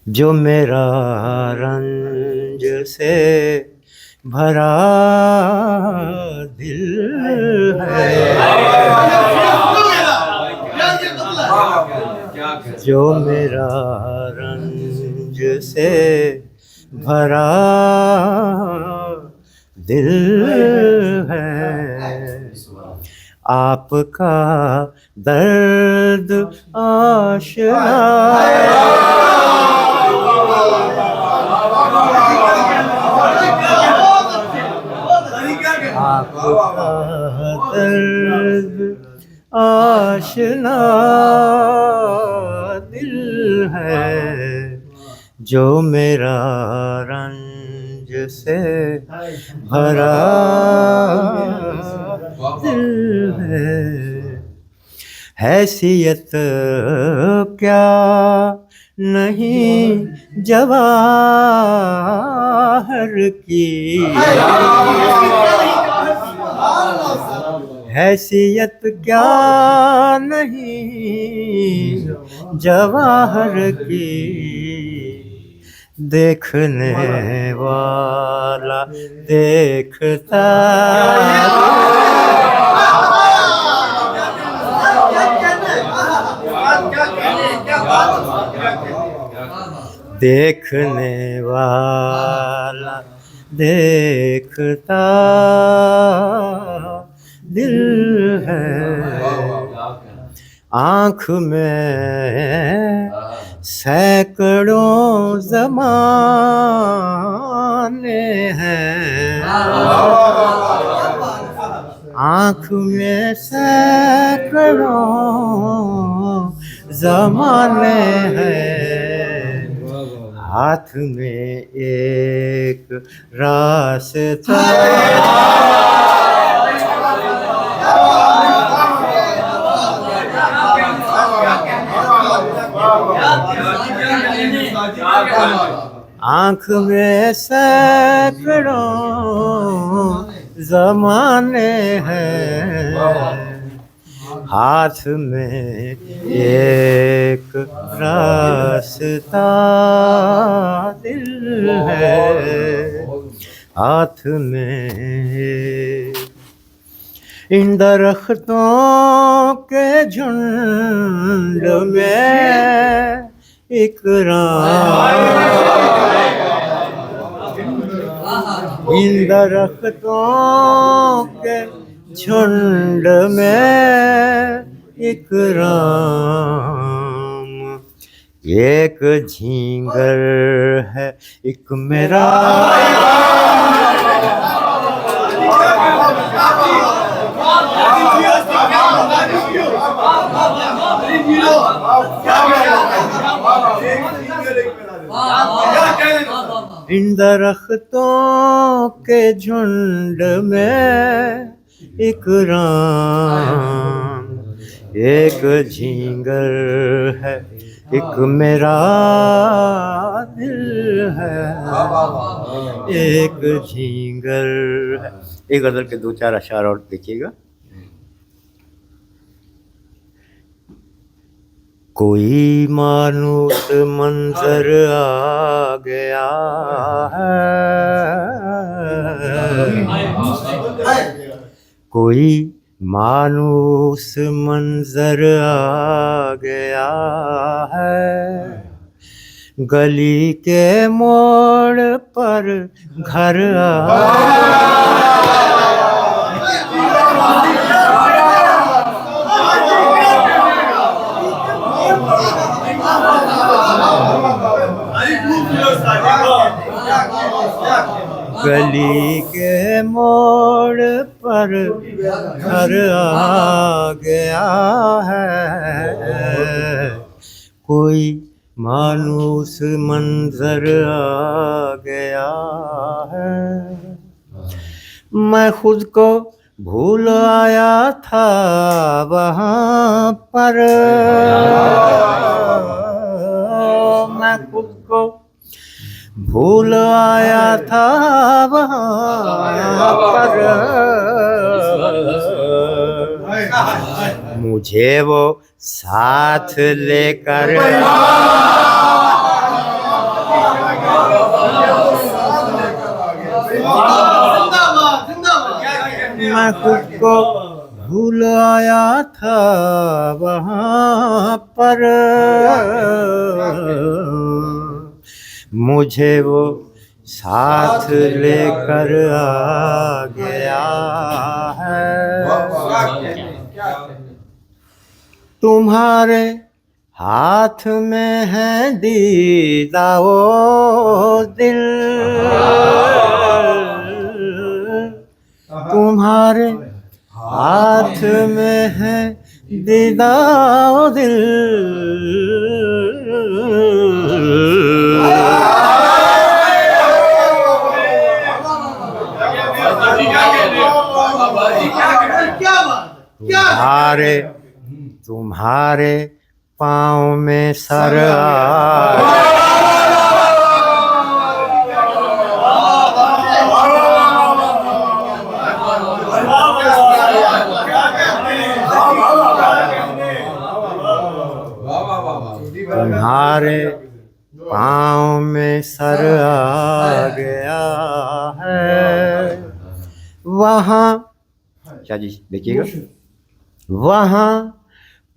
जो मेरा रंज से भरा दिल है, जो मेरा रंज से भरा दिल है, आपका दर्द आशना, आपका दर्द आशना दिल है, जो मेरा रंज से भरा दिल है। हैसियत क्या नहीं जवाहर की, हैसियत क्या नहीं जवाहर की, देखने वाला देखता, देखने वाला देखता दिल है, आँख में सैकड़ों ज़माने हैं, आँख में सैकड़ों ज़माने हैं, हाथ में एक रास्ता, आँख में सैकड़ों ज़माने हैं, हाथ में एक रास्ता दिल है, हाथ में इन दरख्तों के झुंड में एक इन दरख्तों के झुंड में एक राम, एक झींगर है एक मेरा, इन दरख्तों के झुंड में एक राम, एक झींगर है एक मेरा दिल है, एक झींगर है। एक गज़ल के दो चार अशार और देखिएगा। कोई मानूस मंजर आ गया है, कोई मानूस मंजर आ गया है, गली के मोड़ पर घर गली के मोड़ पर घर आ गया है, कोई मानूस मंजर आ गया है। मैं खुद को भूल आया था वहाँ पर, मैं खुद को भूल आया था वहाँ पर, मुझे वो साथ लेकर खुद को भूल आया था वहाँ पर, मुझे वो साथ लेकर आ गया है। तुम्हारे हाथ में है दीदा वो दिल, तुम्हारे हाथ में है दीदा वो दिल। तुम्हारे पाँव में सर तुम्हारे पाँव में सर आ गया है। वहाँ क्या जी देखिएगा, वहाँ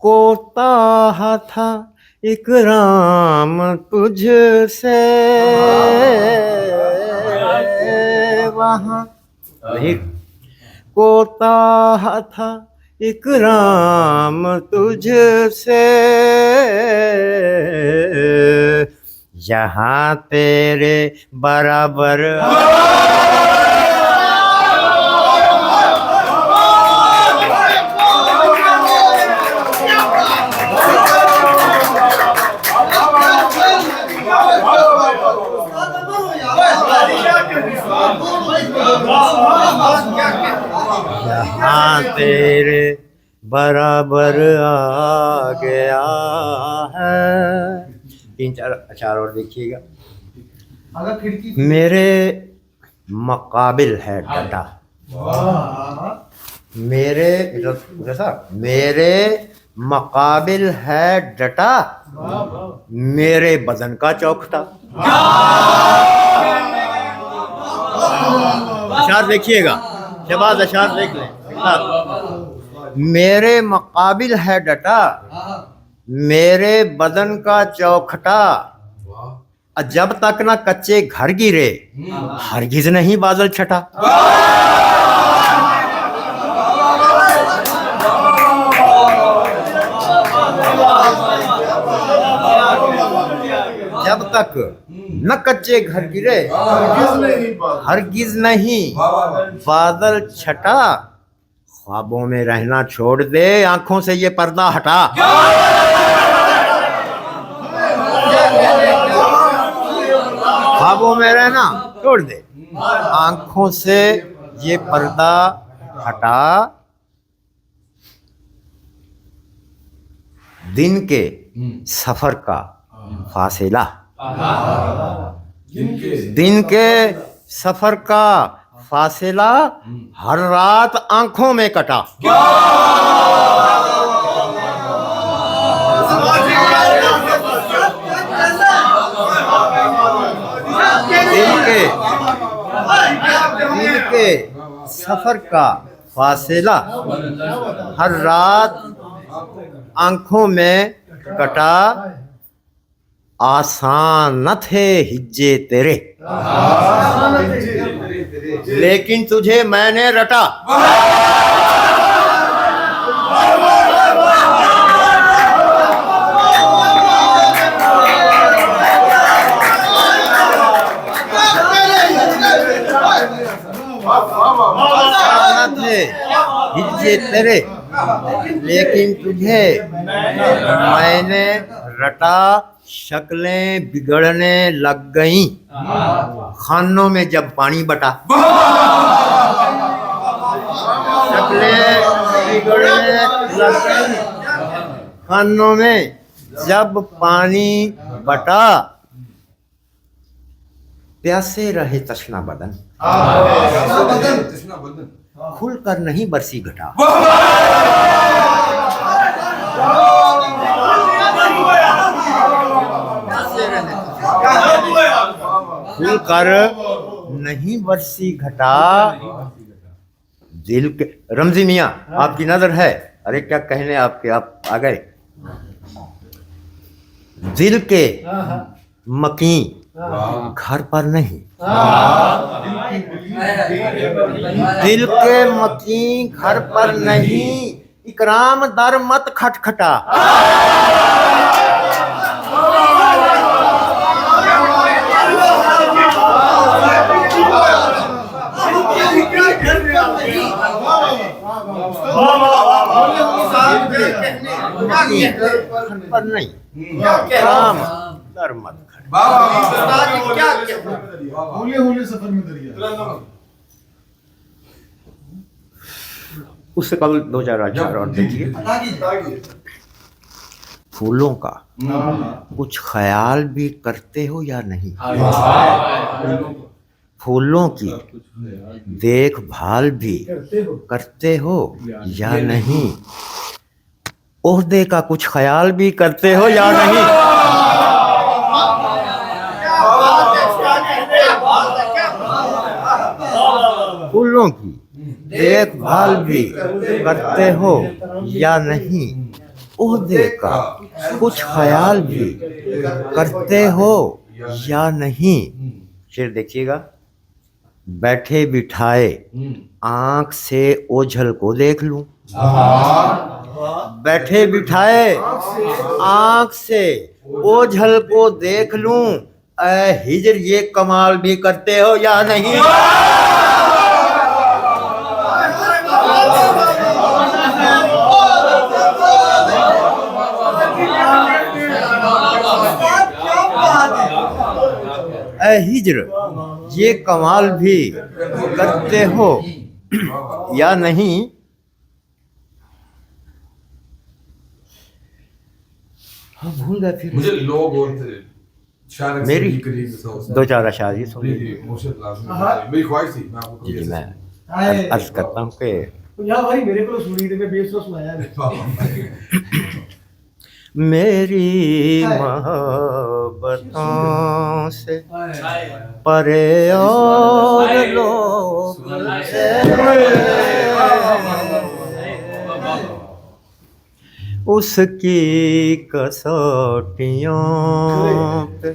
कोताह था इकराम तुझसे, वहाँ कोताह था इकराम तुझसे, यहाँ तेरे बराबर यहाँ तेरे बराबर आ गया है। 3-4 अक्षर और देखिएगा। मेरे मुकाबिल है डटा, मेरे मुकाबिल है डटा, मेरे बदन का चौखटा। अशार देखिएगा, शबाज अशार देख लें। मेरे मुकाबिल है डटा, मेरे बदन का चौखटा, जब तक ना कच्चे घर गिरे हरगिज नहीं बादल छटा। जब तक न कच्चे घर गिरे हरगिज नहीं बादल छटा, ख्वाबों में रहना छोड़ दे, आंखों से ये पर्दा हटा। ख्वाबों में रहना छोड़ दे, आंखों से ये पर्दा हटा। दिन के सफर का फासिला, दिन के सफर का फासिला हर रात आंखों में कटा। दिन के सफर का फासिला हर रात आंखों में कटा। आसान न थे हिज्जे तेरे, लेकिन तुझे मैंने रटा। आसान थे हिज्जे तेरे, लेकिन तुझे मैंने रटा। शक्लें बिगड़ने लग गईं खानों में जब पानी बटा। शक्लें बिगड़ने लग गईं खानों में जब पानी बटा। प्यासे रहे तश्ना बदन, खुलकर नहीं बरसी घटा। खुलकर नहीं बरसी घटा, दिल के रमजी मियाँ आपकी नजर है। अरे क्या कहने आपके, आप आ गए। दिल के मकीन घर पर नहीं, दिल के मकीन घर पर नहीं, इकराम दर मत खटखटा। पर नहीं, इकराम दर मत उससे कल 2004 और देखिए। फूलों का कुछ ख्याल भी करते हो या नहीं? फूलों की देखभाल भी करते हो या नहीं? ओहदे का कुछ ख्याल भी करते हो या नहीं? फूलों की देखभाल भी करते हो या नहीं? ओहदे का कुछ ख्याल भी करते हो या नहीं? शेर देखिएगा। बैठे बिठाए आंख से ओझल को देख लूं, बैठे बिठाए आंख से ओझल को देख लूं, ऐ हिजर ये कमाल भी करते हो या नहीं? ऐ हिजर ये कमाल भी करते हो या नहीं? हाँ भूल गए फिर। मुझे लोग और मेरी 2-4 अशारी सुन मेरी ख्वाहिश थी, मैं आपको जी मैं अर्ज करता हूँ कि भाई मेरे को सुनी थी, मैं बेसुरा सुनाया। मेरी मोहब्बतों से परे और लोग उसकी कसौटियों पे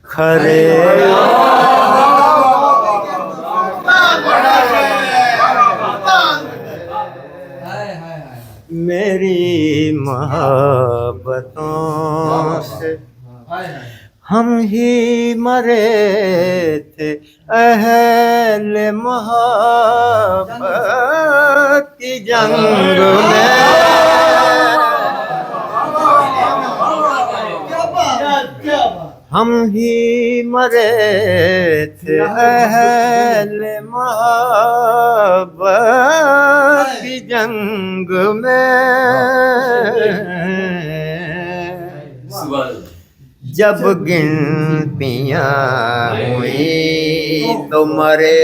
खरे मेरी मोहब्बतों से हम ही मरे थे अहले मोहब्बत की जंग में। हम ही मरे थे अहले मोहब्बत की जंग में। जब गिनतियाँ हुई तो मरे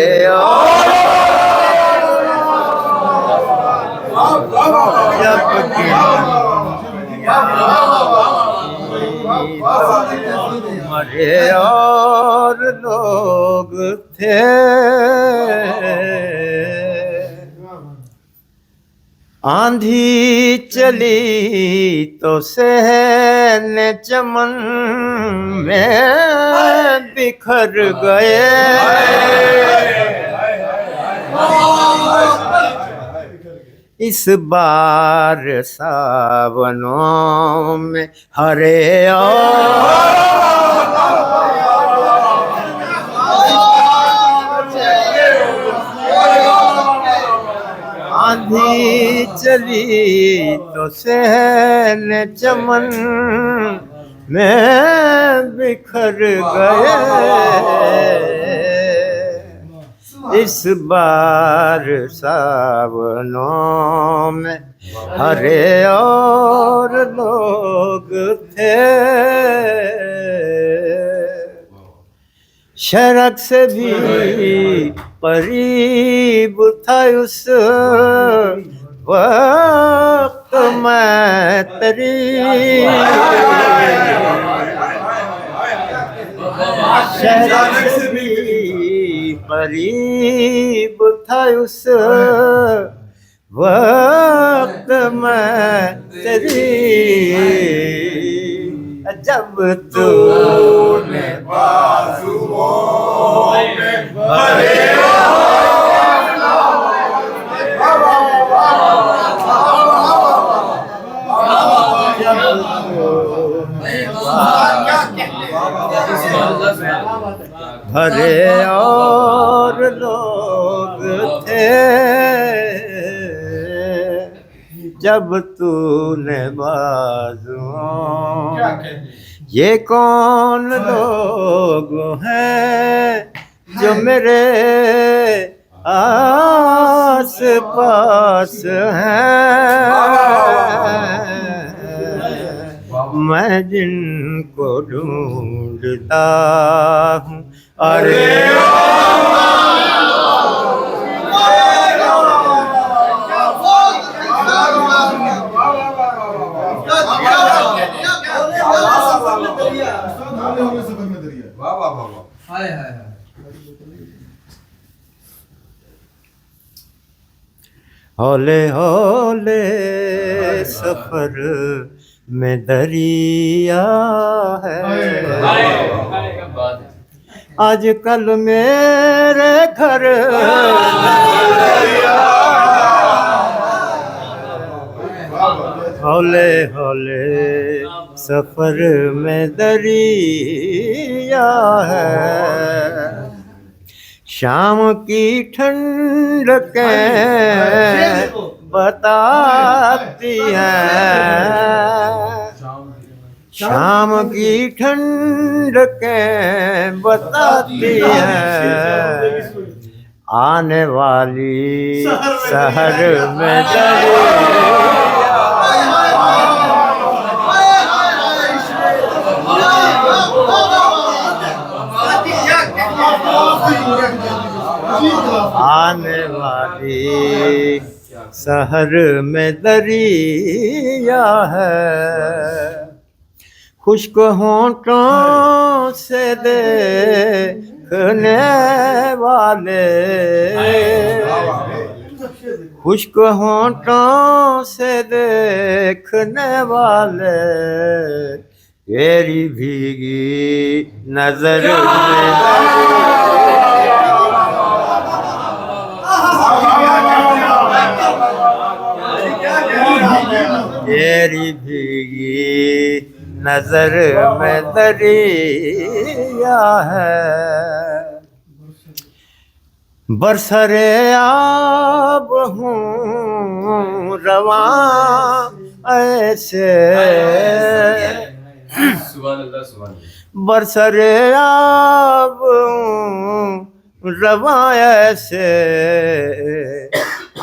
जब मरे और लोग थे। आंधी चली तो सहने चमन में बिखर गए। इस बार सावनों में हरे आंधी चली तो सहने चमन में बिखर गए। इस बार सावनों में हरे और लोग थे। शरक से भी करीब था उस वक्त मैं तेरी। शरक से भी करीब था उस वक्त मैं तेरी, जब तूने बाजुओं में भरे भरे और लोग थे, जब तूने बाजुओं, ये कौन लोग हैं जो मेरे आस पास हैं, मैं जिनको ढूंढता हूँ, अरे वाह वाह वाह वाह। हाय हाय हाय। हौले हौले सफर में दरिया है, आजकल मेरे घर हौले हौले सफर में दरिया है, शाम की ठंडकें बताती हैं, शाम की ठंडकें बताती हैं, आने वाली शहर में आने वाली शहर में दरिया है, खुश्क होंठों से देखने वाले, खुश्क होंठों से देखने वाले, तेरी भीगी नजर में तेरी भीगी नजर में दरिया है, बरसरे आब हूँ रवां ऐसे, बरसरे आब हूँ रवां ऐसे,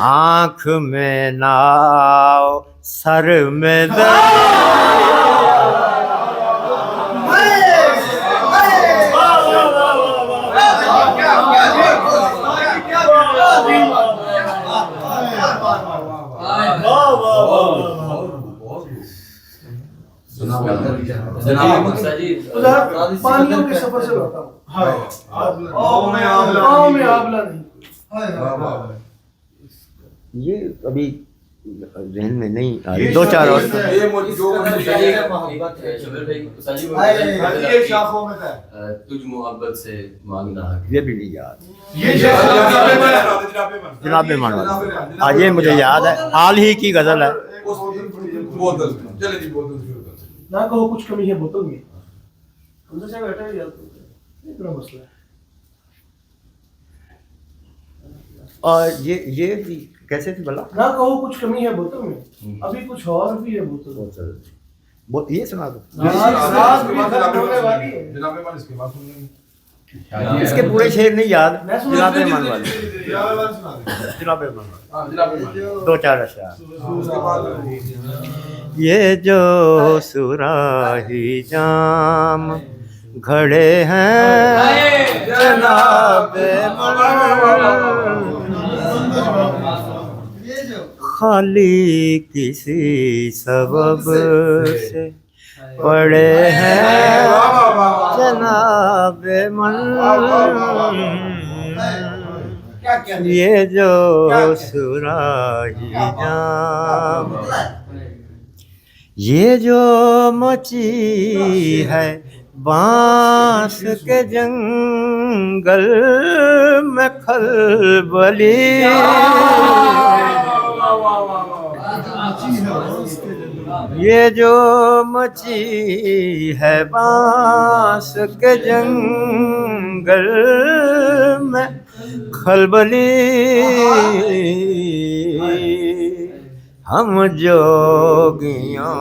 आँख में नाव सर में पानियों के सफर से लौटा हूँ। गाँव में आंवला नहीं। ये अभी जहन में नहीं आ रही, दो चार और ये मुझे जो तुझ मोहब्बत से मांगना है, ये भी नहीं याद, ये जनाब मान वाला आज ये मुझे याद है, हाल ही की गजल है। बोतल चले जी बोतल ना कहो कुछ कमी है बोतल में, अंदर से बैठा है यार, इतना मसला है। और ये भी कैसे थी भला? ना कहो कुछ कमी है बोतल में, अभी कुछ और भी है बोतल में। ये सुना दो, जनाब मान इसके बाद सुनेंगे। इसके पूरे शेर नहीं याद, जनाब मान वाले, जनाब मान दो चार अशआर। उसके बाद ये जो सुराही जाम घड़े हैं जनाबे मन, खाली किसी सबब से पड़े हैं जनाबे मन, ये जो सुराही जाम, ये जो मची है बांस के जंगल में खलबली, ये जो मची है बांस के जंगल में खलबली, हम जोगियों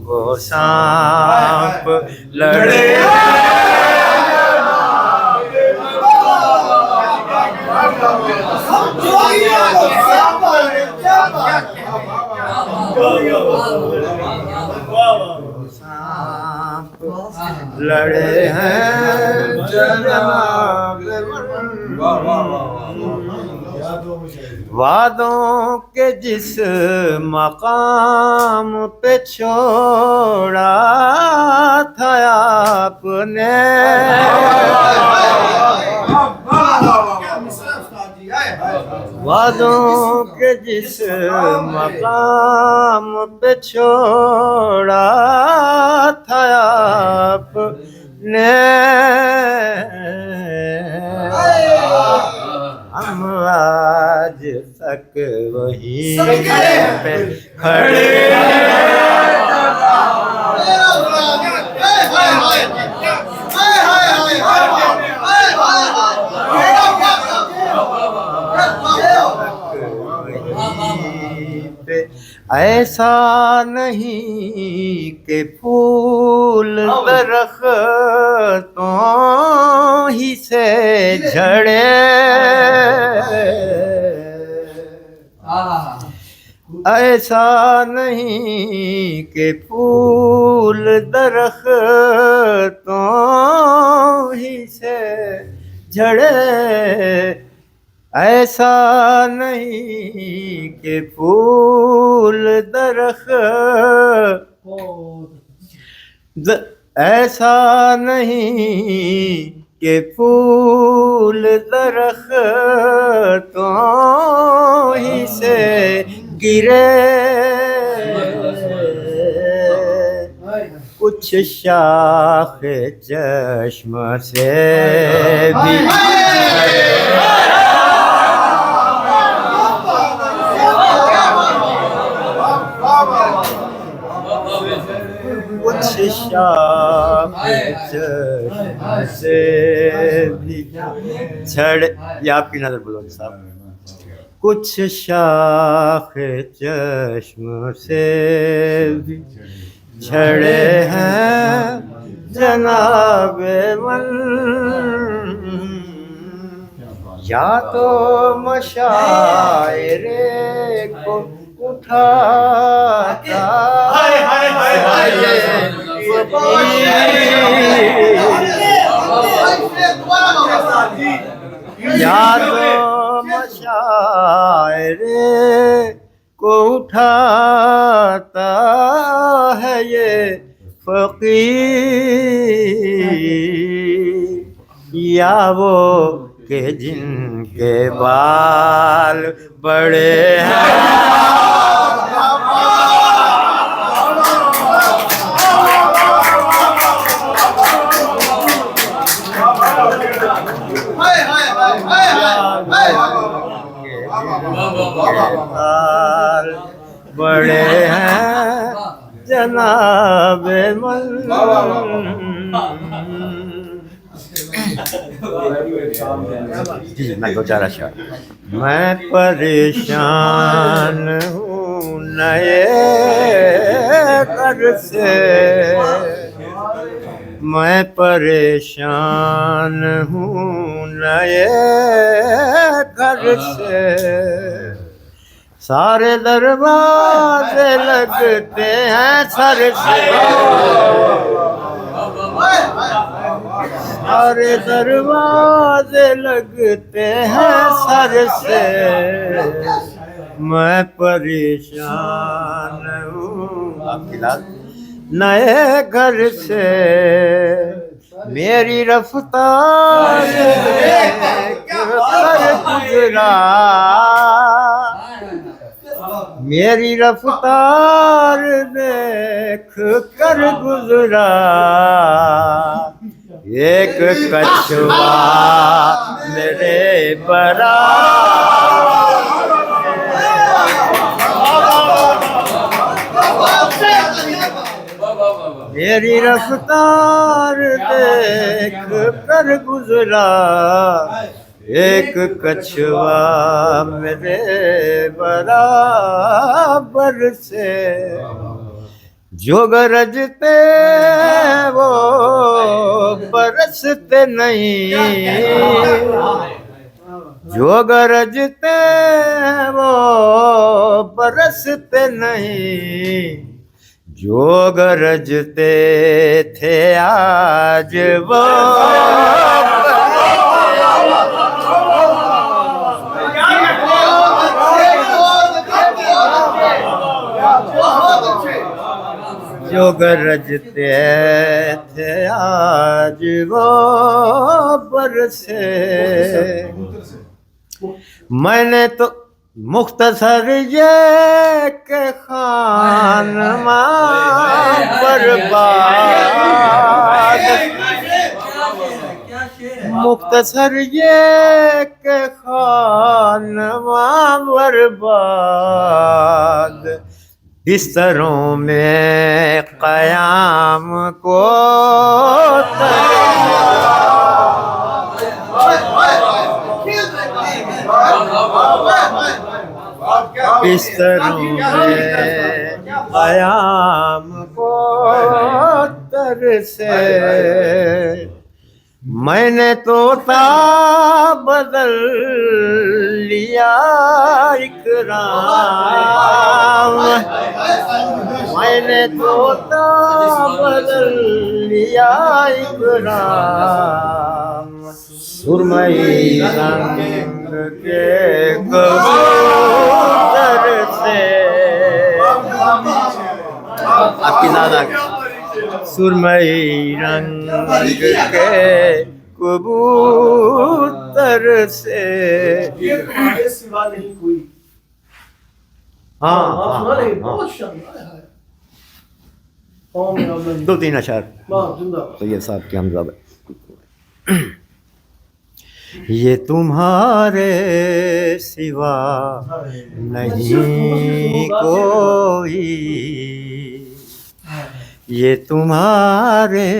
को सांप लड़े, सांप लड़े हैं जनाब वादों के जिस मकाम पे छोड़ा था आपने, वादों के जिस मकाम पे छोड़ा था आपने, हम आज तक वहीं पे खड़े ऐसा नहीं कि फूल दरख्तों ही से झड़े, ऐसा नहीं कि फूल दरख्तों ही से झड़े, ऐसा नहीं कि फूल ऐसा नहीं कि फूल दरख्तों ही से गिरे, कुछ शाख चश्म से भी कुछ शाख चश्म से भी छड़, ये आपकी नजर बोलो साहब, कुछ शाख चश्म से भी छड़े हैं जनाबे मन, या तो मशायरे को उठाता या तो मशायरे को उठाता है ये फकीर, या वो के जिनके बाल बड़े हैं, बाल बड़े हैं जनाबे मन, जी मैं गुजारा शाह, मैं परेशान हूँ नए घर से, मैं परेशान हूँ नए घर से, सारे दरवाजे लगते हैं सर से, सारे दरवाजे लगते हैं सर से, मैं परेशान हूँ आपके लाल नए घर से, मेरी रफ्तार कर गुजरा, मेरी रफ्तार देख कर गुजरा, एक कछुआ मेरे बरा। मेरी रफ्तार देख कर गुजरा, एक कछुआ मेरे बराबर से। जो गरजते वो बरसते नहीं, जो गरजते वो बरसते नहीं, जो गरजते थे आज वो जो गरजते थे आज वो बरसे। मैंने तो मुख्तसर ये के खानमा बर्बाद, मुख्तसर ये के खानमा बर्बाद, बिस्तरों में क़याम को बिस्तरों में क़याम को तरसे। मैंने तोता बदल लिया इकराम, मैंने तोता बदल लिया इकराम, सुरमई रंग के कबूतर से। आपकी दादा सुरमई रंग के कबूतर से। ये तुम्हारे सिवा नहीं कोई। हाँ सुना नहीं, बहुत शानदार है। दो तीन अशार जिंदाबाद। तो ये साहब की हमजा। ये तुम्हारे सिवा नहीं कोई, ये तुम्हारे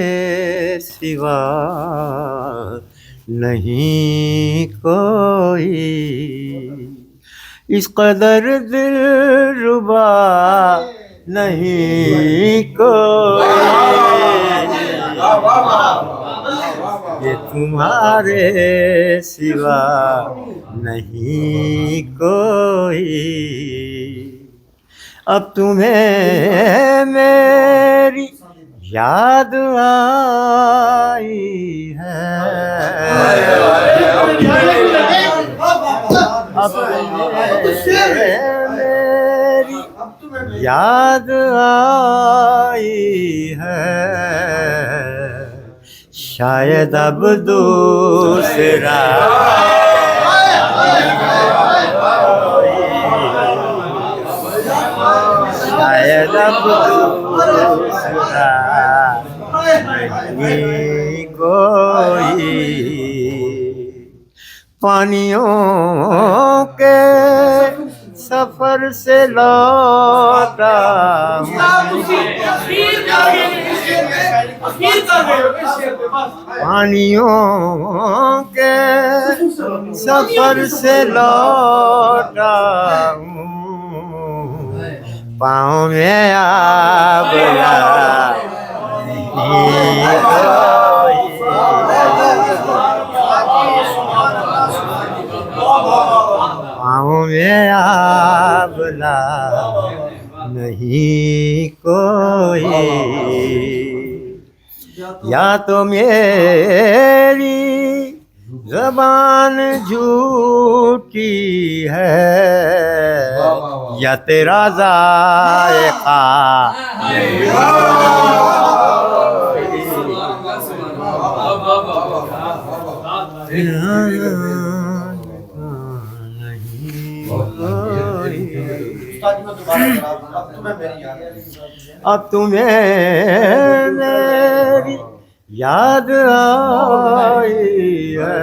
सिवा नहीं कोई, इस कदर दिलरुबा नहीं कोई, ये तुम्हारे सिवा नहीं कोई। अब तुम्हें मेरी याद आई है, अब मेरी याद आई है, शायद अब दूसरा शायद अब दूसरा नहीं कोई। पानियों के सफर से लौटा पानियों के सफर से लौटा पाँव में आबला पाँव में आबला नहीं कोई। या तो मेरी ज़बान झूठी है, या तेरा ज़ायक़ा अब तुम्हें मेरी याद आई है,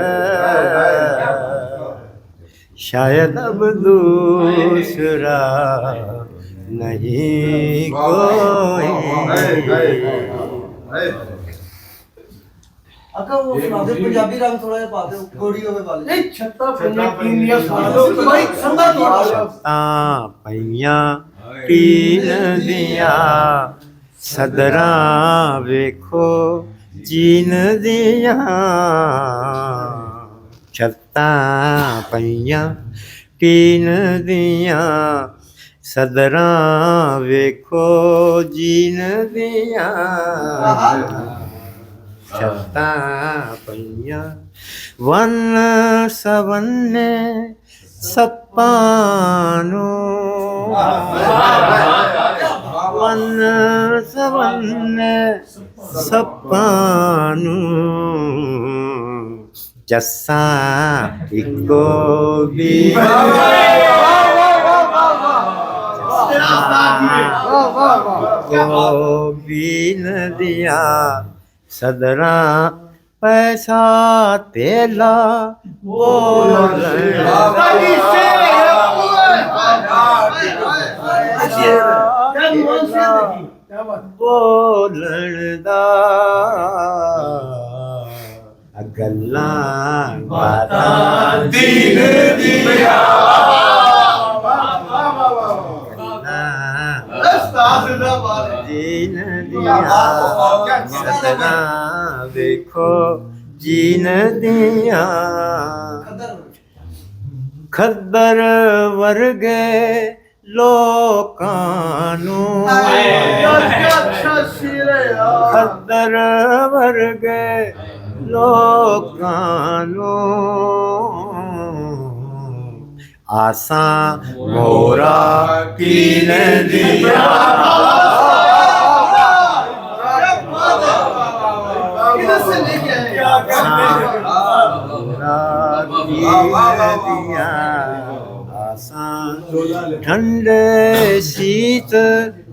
शायद अब दूसरा नहीं कोई। अका वो सुना दे पंजाबी रंग थोड़ा जिहा पा दे गोड़ी होवे वाले नहीं छत्ता पंजा पीनिया सुना दो भाई संदा थोड़ा पईयां पीन दिया सदरा वेखो जीन दिया, छत्ता पईयां पीन दिया सदरा वेखो जीन दिया, छत्ता पईयां वन सवन्ने सप्पानो, वन सवन्ने सप्पानो, जस्सा इको भी को बीन दिया सदरा पैसा तेला बोल बोलदा गल्लां बातां दीन दिया, जीन दिया सदरा वेखो जीन दिया, खद्दर वर्गे लोकां नूं, खद्दर वर्गे लोकां नूं आसां मोरा कीन दिया, ठंडे शीत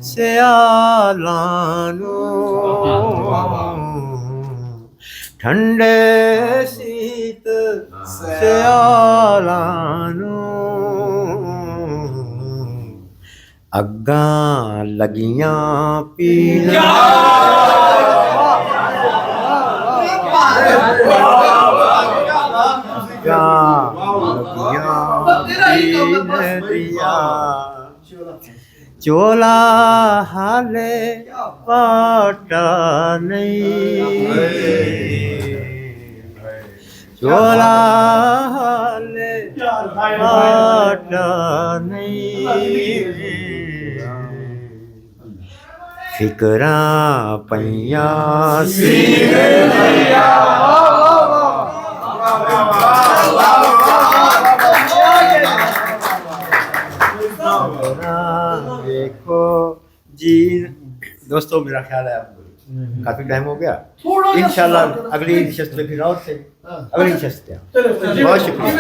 सियालानो, ठंडे शीत सियालानो अग्गां लगियां पीन दिया, चोला हाले पाटा नहीं, चोला हाले पाटा नहीं, फिकरा पईयां सीने दिया, देखो जी। दोस्तों मेरा ख्याल है काफी टाइम हो गया, इंशाल्लाह अगली नशस्त में फिर और से अगली नशस्त। बहुत शुक्रिया।